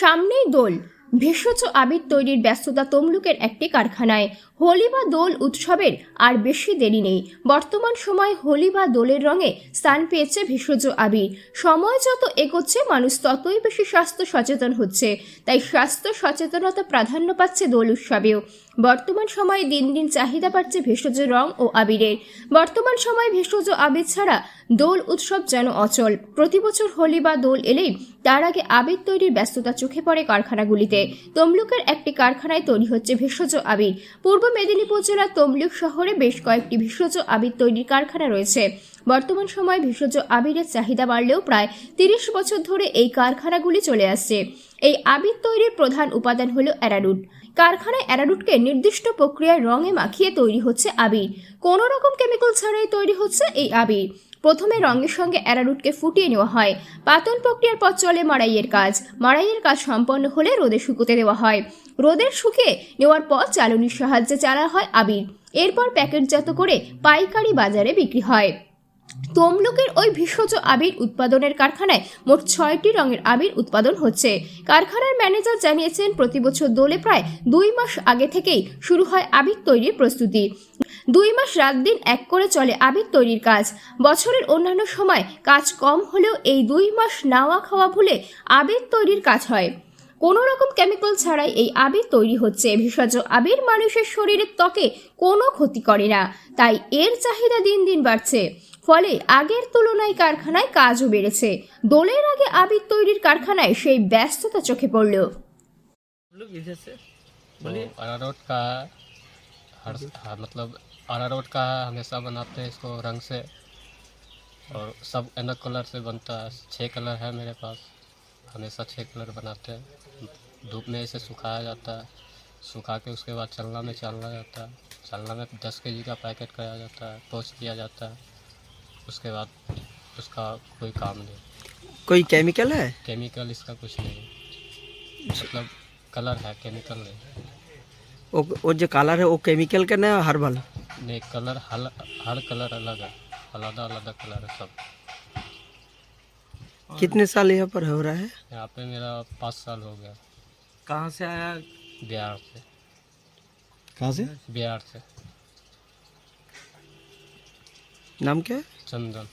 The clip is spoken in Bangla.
সামনেই দোল। ভেষজ আবির তৈরির ব্যস্ততা তমলুকের একটি কারখানায়। হোলি বা দোল উৎসবের আর বেশি দেরি নেই। বর্তমান সময়ে হোলি বা দোলের রঙে স্থান পেয়েছে ভেষজ আবির। সময় যত এগোচ্ছে মানুষ ততই বেশি স্বাস্থ্য সচেতন হচ্ছে, তাই স্বাস্থ্য সচেতনতা প্রাধান্য পাচ্ছে দোল উৎসবেও। বর্তমান সময়ে দিন দিন চাহিদা বাড়ছে ভেষজ রং ও আবিরের। বর্তমান সময়ে ভেষজ আবির ছাড়া দোল উৎসব যেন অচল। প্রতি বছর হোলি বা দোল এলেই তার আগে আবির তৈরির ব্যস্ততা চোখে পড়ে কারখানাগুলিতে। তমলুকের একটি কারখানায় তৈরি হচ্ছে ভেষজ আবির। পূর্ব মেদিনীপুর জেলার তমলুক শহরে বেশ কয়েকটি ভেষজ আবির তৈরির কারখানা রয়েছে। বর্তমান সময়ে ভেষজ আবিরের চাহিদা বাড়লেও প্রায় ৩০ বছর ধরে এই কারখানাগুলি চলে আসছে। এই আবির তৈরির প্রধান উপাদান হলো অ্যারারুট। কারখানায় অ্যারারুটকে নির্দিষ্ট প্রক্রিয়ায় রঙে মাখিয়ে তৈরি হচ্ছে আবির। কোনো রকম কেমিক্যাল ছাড়াই তৈরি হচ্ছে এই আবির। প্রথমে রঙের সঙ্গে অ্যারারুটকে ফুটিয়ে নেওয়া হয়। পাতন প্রক্রিয়ার পর চলে মাড়াইয়ের কাজ। মাড়াইয়ের কাজ সম্পন্ন হলে রোদে শুকোতে দেওয়া হয়। রোদের শুকিয়ে নেওয়ার পর চালনির সাহায্যে চালা হয় আবির। এরপর প্যাকেটজাত করে পাইকারি বাজারে বিক্রি হয়। তমলুকের ওই ভেষজ আবির উৎপাদনের কারখানায় মোট 6টি রঙের আবির উৎপাদন হচ্ছে। কারখানার ম্যানেজার জানিয়েছেন, প্রতি বছর দোলে প্রায় 2 মাস আগে থেকেই শুরু হয় আবির তৈরির প্রস্তুতি। 2 মাস রাত দিন এক করে চলে আবির তৈরির কাজ। বছরের অন্যান্য সময় কাজ কম হলেও এই 2 মাস নাওয়া খাওয়া ভুলে আবির তৈরির কাজ হয়। কোনো রকম কেমিক্যাল ছাড়াই এই আবির তৈরি হচ্ছে। ভেষজ আবির মানুষের শরীরের ত্বকে কোনো ক্ষতি করে না, তাই এর চাহিদা দিন দিন বাড়ছে। ফলে আগের তুলনায় কারখানায় কাজও বেড়েছে। দোলের আগে আবির তৈরির কারখানায় সেই ব্যস্ততা চোখে পড়ল। अरारोट का मतलब अरारोट का हमेशा बनाते हैं इसको रंग से, और सब अलग कलर से बनता है। 6 कलर है मेरे पास, हमेशा 6 कलर बनाते हैं। धूप में इसे सुखाया जाता है, सुखा के उसके बाद चलना में डाला जाता है। चलना में 10 kg का पैकेट कराया जाता है, पोच किया जाता है। उसके बाद उसका कोई काम नहीं। कोई केमिकल है? केमिकल इसका कुछ नहीं है, मतलब कलर है, केमिकल नहीं। वो जो कलर है वो केमिकल का ना हर्बल? नहीं, कलर हर कलर अलग है, अलग अलग कलर है सब। कितने साल यहाँ पर हो रहा है? यहाँ पे मेरा 5 साल हो गया। कहाँ से आया? बिहार से। कहाँ से? बिहार से। नाम क्या है? चंदन।